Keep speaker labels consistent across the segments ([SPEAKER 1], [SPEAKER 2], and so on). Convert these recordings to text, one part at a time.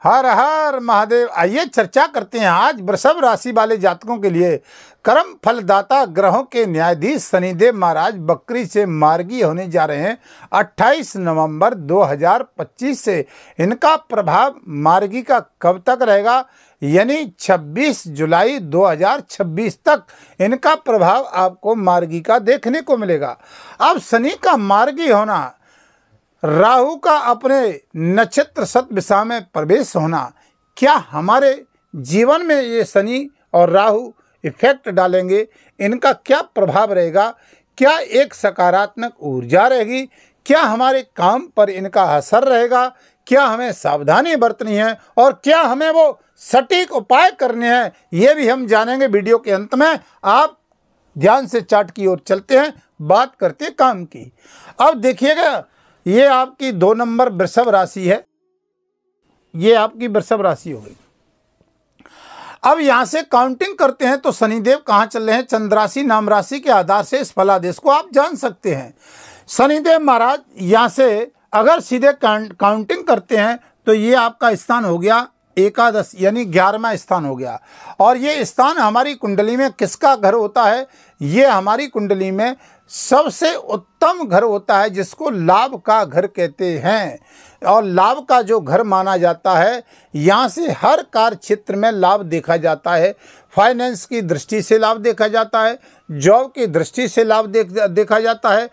[SPEAKER 1] हर हर महादेव। आइए चर्चा करते हैं आज वृषभ राशि वाले जातकों के लिए। कर्म फलदाता ग्रहों के न्यायाधीश शनिदेव महाराज बकरी से मार्गी होने जा रहे हैं 28 नवंबर 2025 से। इनका प्रभाव मार्गी का कब तक रहेगा, यानी 26 जुलाई 2026 तक इनका प्रभाव आपको मार्गी का देखने को मिलेगा। अब शनि का मार्गी होना, राहु का अपने नक्षत्र सतभिषा में प्रवेश होना, क्या हमारे जीवन में ये शनि और राहु इफेक्ट डालेंगे? इनका क्या प्रभाव रहेगा? क्या एक सकारात्मक ऊर्जा रहेगी? क्या हमारे काम पर इनका असर रहेगा? क्या हमें सावधानी बरतनी है और क्या हमें वो सटीक उपाय करने हैं, ये भी हम जानेंगे वीडियो के अंत में। आप ध्यान से चार्ट की ओर चलते हैं, बात करते हैं काम की। अब देखिएगा, ये आपकी 2 नंबर वृषभ राशि है, ये आपकी वृषभ राशि हो गई। अब यहां से काउंटिंग करते हैं तो शनिदेव कहां चल रहे हैं, चंद्र राशि नाम राशि के आधार से इस फलादेश को आप जान सकते हैं। शनिदेव महाराज यहां से अगर सीधे काउंटिंग करते हैं तो ये आपका स्थान हो गया एकादश, यानी 11वां स्थान हो गया। और ये स्थान हमारी कुंडली में किसका घर होता है? ये हमारी कुंडली में सबसे उत्तम घर होता है, जिसको लाभ का घर कहते हैं। और लाभ का जो घर माना जाता है, यहाँ से हर कार्य क्षेत्र में लाभ देखा जाता है। फाइनेंस की दृष्टि से लाभ देखा जाता है, जॉब की दृष्टि से लाभ देखा जाता है,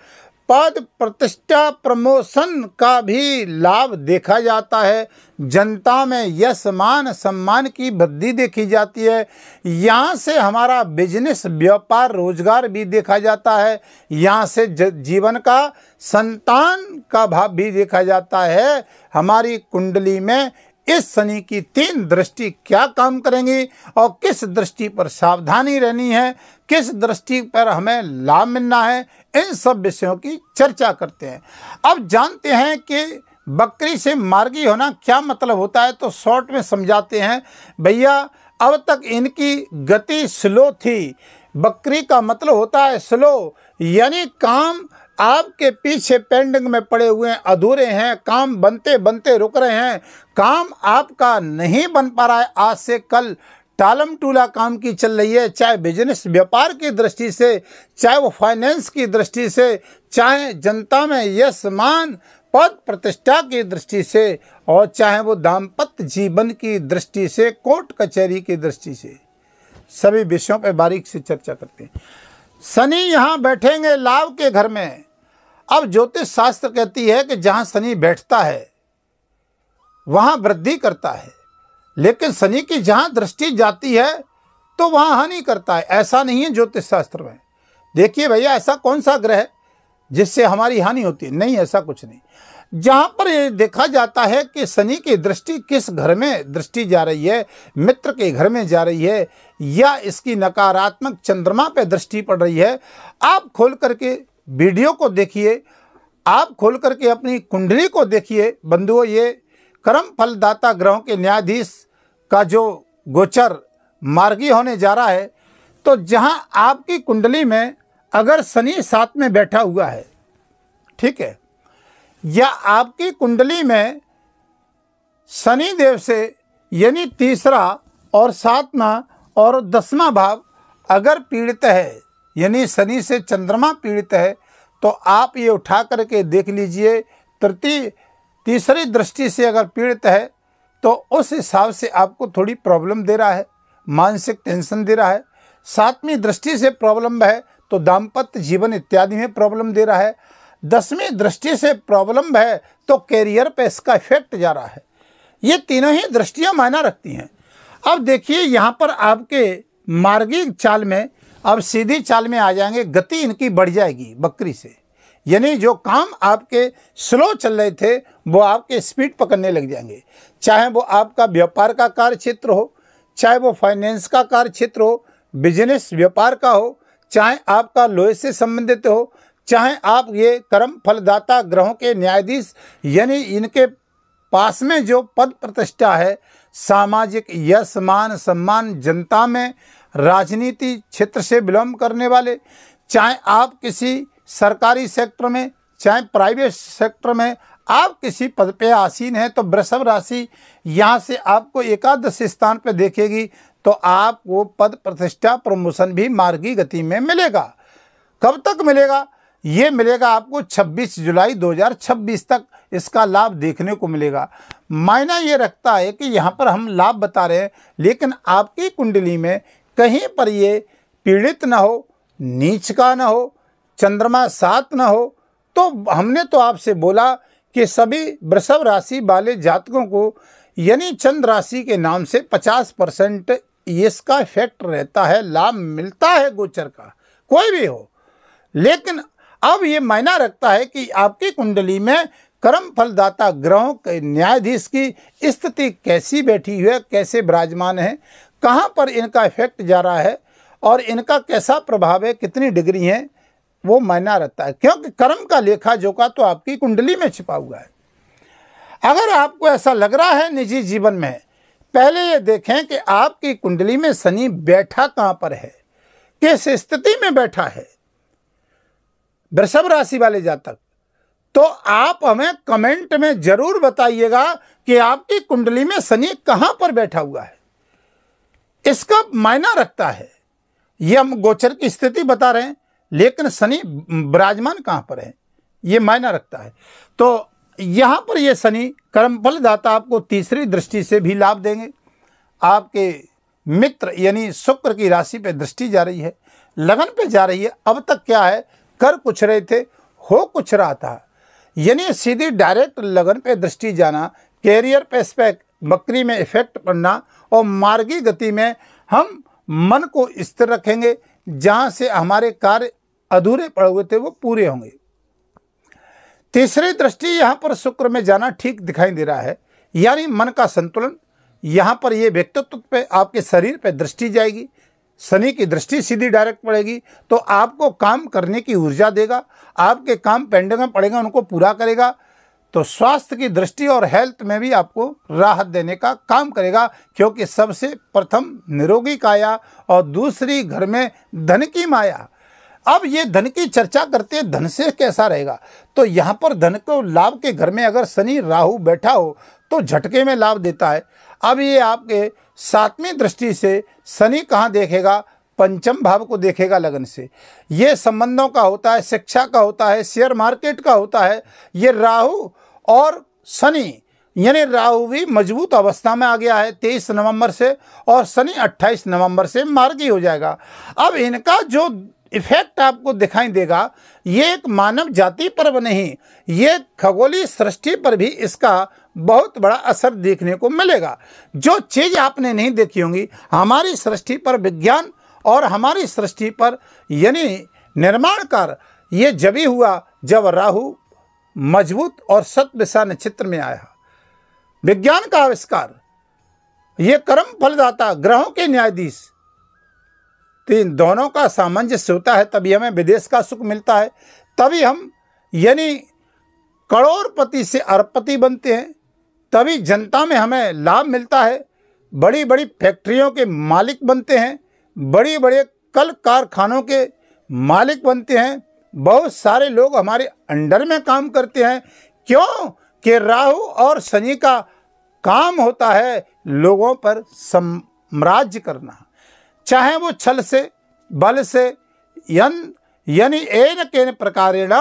[SPEAKER 1] पद प्रतिष्ठा प्रमोशन का भी लाभ देखा जाता है, जनता में यश मान सम्मान की वृद्धि देखी जाती है। यहाँ से हमारा बिजनेस व्यापार रोजगार भी देखा जाता है। यहाँ से जीवन का संतान का भाव भी देखा जाता है। हमारी कुंडली में इस शनि की 3 दृष्टि क्या काम करेंगी और किस दृष्टि पर सावधानी रहनी है, किस दृष्टि पर हमें लाभ मिलना है, इन सब विषयों की चर्चा करते हैं। अब जानते हैं कि बकरी से मार्गी होना क्या मतलब होता है, तो शॉर्ट में समझाते हैं भैया। अब तक इनकी गति स्लो थी। बकरी का मतलब होता है स्लो, यानी काम आपके पीछे पेंडिंग में पड़े हुए हैं, अधूरे हैं, काम बनते बनते रुक रहे हैं, काम आपका नहीं बन पा रहा है, आज से कल टालम टूला काम की चल रही है, चाहे बिजनेस व्यापार की दृष्टि से, चाहे वो फाइनेंस की दृष्टि से, चाहे जनता में यश मान पद प्रतिष्ठा की दृष्टि से, और चाहे वो दाम्पत्य जीवन की दृष्टि से, कोर्ट कचहरी की दृष्टि से, सभी विषयों पर बारीक से चर्चा करते हैं। शनि यहाँ बैठेंगे लाभ के घर में। अब ज्योतिष शास्त्र कहती है कि जहाँ शनि बैठता है वहाँ वृद्धि करता है, लेकिन शनि की जहाँ दृष्टि जाती है तो वहाँ हानि करता है। ऐसा नहीं है ज्योतिष शास्त्र में। देखिए भैया, ऐसा कौन सा ग्रह है जिससे हमारी हानि होती है? नहीं, ऐसा कुछ नहीं। जहाँ पर ये देखा जाता है कि शनि की दृष्टि किस घर में दृष्टि जा रही है, मित्र के घर में जा रही है या इसकी नकारात्मक चंद्रमा पे दृष्टि पड़ रही है, आप खोल करके वीडियो को देखिए, आप खोल करके अपनी कुंडली को देखिए बंधुओं। ये कर्म फलदाता ग्रहों के न्यायाधीश का जो गोचर मार्गी होने जा रहा है, तो जहां आपकी कुंडली में अगर शनि 7 में बैठा हुआ है, ठीक है, या आपकी कुंडली में शनि देव से यानी 3रा और 7वां और 10वां भाव अगर पीड़ित है, यानी शनि से चंद्रमा पीड़ित है, तो आप ये उठा करके देख लीजिए। तीसरी दृष्टि से अगर पीड़ित है तो उस हिसाब से आपको थोड़ी प्रॉब्लम दे रहा है, मानसिक टेंशन दे रहा है। 7वीं दृष्टि से प्रॉब्लम है तो दाम्पत्य जीवन इत्यादि में प्रॉब्लम दे रहा है। 10वीं दृष्टि से प्रॉब्लम है तो कैरियर पे इसका इफेक्ट जा रहा है। ये तीनों ही दृष्टियां मायना रखती हैं। अब देखिए, यहाँ पर आपके मार्गी चाल में अब सीधी चाल में आ जाएंगे, गति इनकी बढ़ जाएगी बकरी से, यानी जो काम आपके स्लो चल रहे थे वो आपके स्पीड पकड़ने लग जाएंगे। चाहे वो आपका व्यापार का कार्य क्षेत्र हो, चाहे वो फाइनेंस का कार्य क्षेत्र हो, बिजनेस व्यापार का हो, चाहे आपका लोहे से संबंधित हो, चाहे आप ये कर्म फलदाता ग्रहों के न्यायाधीश यानी इनके पास में जो पद प्रतिष्ठा है, सामाजिक यश मान सम्मान, जनता में राजनीति क्षेत्र से बिलोंग करने वाले, चाहे आप किसी सरकारी सेक्टर में चाहे प्राइवेट सेक्टर में आप किसी पद पे आसीन हैं तो वृषभ राशि यहाँ से आपको एकादश स्थान पे देखेगी, तो आपको पद प्रतिष्ठा प्रमोशन भी मार्गी गति में मिलेगा। कब तक मिलेगा? ये मिलेगा आपको 26 जुलाई 2026 तक इसका लाभ देखने को मिलेगा। मायना ये रखता है कि यहाँ पर हम लाभ बता रहे हैं, लेकिन आपकी कुंडली में कहीं पर ये पीड़ित ना हो, नीच का ना हो, चंद्रमा साथ ना हो। तो हमने तो आपसे बोला कि सभी वृषभ राशि वाले जातकों को यानी चंद्र राशि के नाम से 50% इसका इफेक्ट रहता है, लाभ मिलता है गोचर का, कोई भी हो। लेकिन अब ये मायना रखता है कि आपकी कुंडली में कर्म फलदाता ग्रहों के न्यायाधीश की स्थिति कैसी बैठी हुई है, कैसे विराजमान है, कहाँ पर इनका इफेक्ट जा रहा है और इनका कैसा प्रभाव है, कितनी डिग्री है, वो मायना रखता है। क्योंकि कर्म का लेखा जोखा तो आपकी कुंडली में छिपा हुआ है। अगर आपको ऐसा लग रहा है निजी जीवन में, पहले ये देखें कि आपकी कुंडली में शनि बैठा कहाँ पर है, किस स्थिति में बैठा है वृषभ राशि वाले जातक। तो आप हमें कमेंट में जरूर बताइएगा कि आपकी कुंडली में शनि कहां पर बैठा हुआ है। इसका मायना रखता है, ये हम गोचर की स्थिति बता रहे हैं, लेकिन शनि विराजमान कहां पर है ये मायना रखता है। तो यहां पर ये शनि कर्मफल दाता आपको तीसरी दृष्टि से भी लाभ देंगे। आपके मित्र यानी शुक्र की राशि पे दृष्टि जा रही है, लगन पे जा रही है। अब तक क्या है, कर कुछ रहे थे, हो कुछ रहा था, यानी सीधी डायरेक्ट लगन पे दृष्टि जाना, कैरियर पे स्पेक बकरी में इफेक्ट पड़ना और मार्गी गति में हम मन को स्थिर रखेंगे, जहां से हमारे कार्य अधूरे पड़े हुए थे वो पूरे होंगे। तीसरी दृष्टि यहां पर शुक्र में जाना ठीक दिखाई दे रहा है, यानी मन का संतुलन। यहां पर ये व्यक्तित्व पे, आपके शरीर पे दृष्टि जाएगी। शनि की दृष्टि सीधी डायरेक्ट पड़ेगी तो आपको काम करने की ऊर्जा देगा, आपके काम पेंडिंग में पड़ेगा उनको पूरा करेगा। तो स्वास्थ्य की दृष्टि और हेल्थ में भी आपको राहत देने का काम करेगा, क्योंकि सबसे प्रथम निरोगी काया और दूसरी घर में धन की माया। अब ये धन की चर्चा करते हैं, धन से कैसा रहेगा, तो यहाँ पर धन को लाभ के घर में अगर शनि राहु बैठा हो तो झटके में लाभ देता है। अब ये आपके सातवीं दृष्टि से शनि कहाँ देखेगा, पंचम भाव को देखेगा लगन से। ये संबंधों का होता है, शिक्षा का होता है, शेयर मार्केट का होता है। ये राहु और शनि यानी राहु भी मजबूत अवस्था में आ गया है 23 नवंबर से और शनि 28 नवंबर से मार्गी हो जाएगा। अब इनका जो इफेक्ट आपको दिखाई देगा, ये एक मानव जाति पर नहीं, ये खगोलीय सृष्टि पर भी इसका बहुत बड़ा असर देखने को मिलेगा। जो चीज आपने नहीं देखी होंगी, हमारी सृष्टि पर विज्ञान और हमारी सृष्टि पर यानी निर्माणकार ये जब हुआ जब राहु मजबूत और सतविषा नक्षत्र में आया। विज्ञान का आविष्कार, ये कर्म फलदाता ग्रहों के न्यायाधीश, तो इन दोनों का सामंजस्य होता है, तभी हमें विदेश का सुख मिलता है, तभी हम यानी करोड़पति से अरबपति बनते हैं, तभी जनता में हमें लाभ मिलता है, बड़ी बड़ी फैक्ट्रियों के मालिक बनते हैं, बड़े बड़े कल कारखानों के मालिक बनते हैं, बहुत सारे लोग हमारे अंडर में काम करते हैं। क्यों कि राहु और शनि का काम होता है लोगों पर साम्राज्य करना, चाहे वो छल से, बल से, यानी एन केन प्रकारेण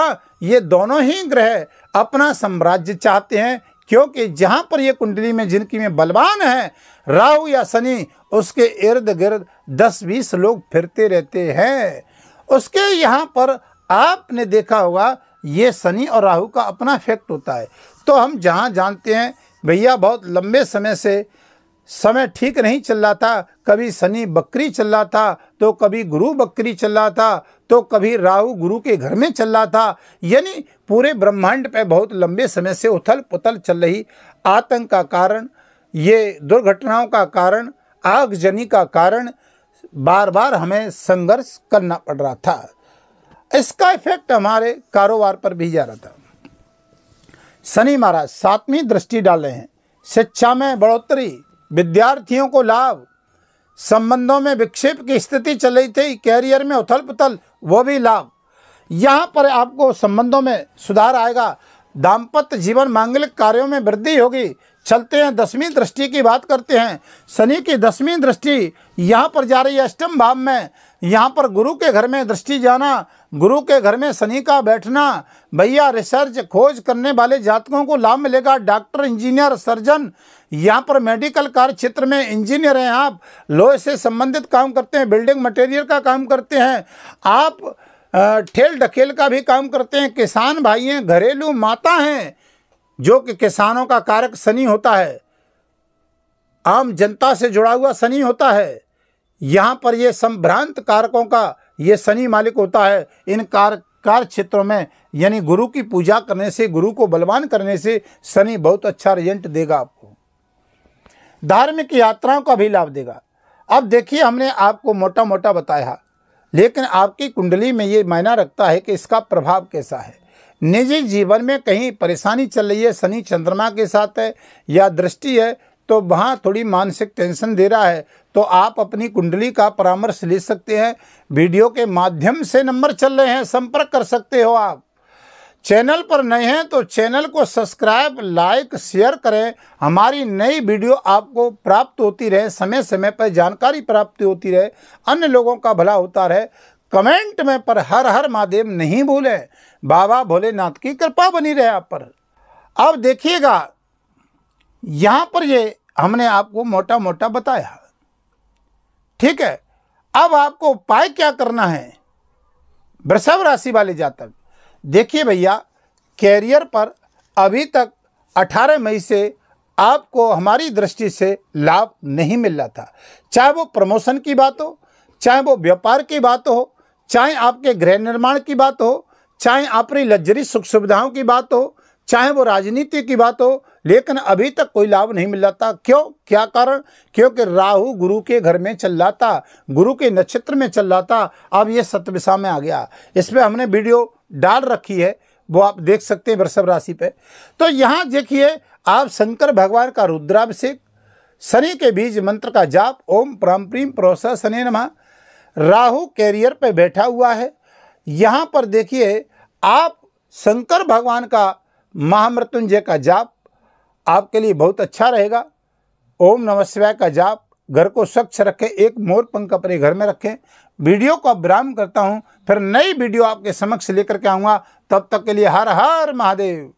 [SPEAKER 1] ये दोनों ही ग्रह अपना साम्राज्य चाहते हैं। क्योंकि जहां पर ये कुंडली में जिनकी में बलवान है राहु या शनि, उसके इर्द गिर्द 10-20 लोग फिरते रहते हैं। उसके यहाँ पर आपने देखा होगा ये शनि और राहु का अपना इफेक्ट होता है। तो हम जहाँ जानते हैं भैया बहुत लंबे समय से समय ठीक नहीं चल रहा था, कभी शनि बकरी चल रहा था, तो कभी गुरु बकरी चल रहा था, तो कभी राहु गुरु के घर में चल रहा था, यानी पूरे ब्रह्मांड पे बहुत लंबे समय से उथल पुथल चल रही। आतंक का कारण, ये दुर्घटनाओं का कारण, आगजनी का कारण, बार बार हमें संघर्ष करना पड़ रहा था। इसका इफेक्ट हमारे कारोबार पर भी जा रहा था। शनि महाराज 7वीं दृष्टि डाले हैं, शिक्षा में बढ़ोतरी, विद्यार्थियों को लाभ, संबंधों में विक्षेप की स्थिति चल रही थी, कैरियर में उथल पुथल, वो भी लाभ। यहाँ पर आपको संबंधों में सुधार आएगा, दाम्पत्य जीवन मांगलिक कार्यों में वृद्धि होगी। चलते हैं 10वीं दृष्टि की बात करते हैं। शनि की 10वीं दृष्टि यहाँ पर जा रही है अष्टम भाव में। यहाँ पर गुरु के घर में दृष्टि जाना, गुरु के घर में शनि का बैठना, भैया रिसर्च खोज करने वाले जातकों को लाभ मिलेगा। डॉक्टर, इंजीनियर, सर्जन, यहाँ पर मेडिकल कार्य क्षेत्र में इंजीनियर हैं आप, लोहे से संबंधित काम करते हैं, बिल्डिंग मटेरियल का काम करते हैं आप, ठेल ढकेल का भी काम करते हैं, किसान भाई हैं, घरेलू माता हैं, जो कि किसानों का कारक शनि होता है, आम जनता से जुड़ा हुआ शनि होता है। यहाँ पर ये संभ्रांत कारकों का ये शनि मालिक होता है। इन कार्य क्षेत्रों में यानी गुरु की पूजा करने से, गुरु को बलवान करने से शनि बहुत अच्छा रिजल्ट देगा आपको। धार्मिक यात्राओं का भी लाभ देगा। अब देखिए, हमने आपको मोटा मोटा बताया, लेकिन आपकी कुंडली में ये मायना रखता है कि इसका प्रभाव कैसा है। निजी जीवन में कहीं परेशानी चल रही है, शनि चंद्रमा के साथ है या दृष्टि है, तो वहाँ थोड़ी मानसिक टेंशन दे रहा है, तो आप अपनी कुंडली का परामर्श ले सकते हैं। वीडियो के माध्यम से नंबर चल रहे हैं, संपर्क कर सकते हो आप। चैनल पर नए हैं तो चैनल को सब्सक्राइब, लाइक, शेयर करें। हमारी नई वीडियो आपको प्राप्त होती रहे, समय समय पर जानकारी प्राप्त होती रहे, अन्य लोगों का भला होता रहे। कमेंट में पर हर हर महादेव नहीं भूलें। बाबा भोलेनाथ की कृपा बनी रहे आप पर। अब देखिएगा, यहाँ पर ये हमने आपको मोटा मोटा बताया, ठीक है। अब आपको उपाय क्या करना है वृषभ राशि वाले जातक? देखिए भैया, कैरियर पर अभी तक 18 मई से आपको हमारी दृष्टि से लाभ नहीं मिल रहा था। चाहे वो प्रमोशन की बात हो, चाहे वो व्यापार की बात हो, चाहे आपके गृह निर्माण की बात हो, चाहे आपकी लग्जरी सुख सुविधाओं की बात हो, चाहे वो राजनीति की बात हो, लेकिन अभी तक कोई लाभ नहीं मिल रहा था। क्यों? क्या कारण? क्योंकि राहु गुरु के घर में चल रहा था, गुरु के नक्षत्र में चल रहा था। अब ये सतविषा में आ गया। इस पर हमने वीडियो डाल रखी है, वो आप देख सकते हैं वृषभ राशि पे। तो यहाँ देखिए, आप शंकर भगवान का रुद्राभिषेक, शनि के बीज मंत्र का जाप, ओम प्राम प्रीम प्रोसा शनि नमः। राहु कैरियर पे बैठा हुआ है। यहाँ पर देखिए, आप शंकर भगवान का महामृत्युंजय का जाप आपके लिए बहुत अच्छा रहेगा। ओम नमः शिवाय का जाप, घर को स्वच्छ रखें, एक मोर पंख अपने घर में रखें। वीडियो को विराम करता हूं, फिर नई वीडियो आपके समक्ष लेकर के आऊँगा। तब तक के लिए हर हर महादेव।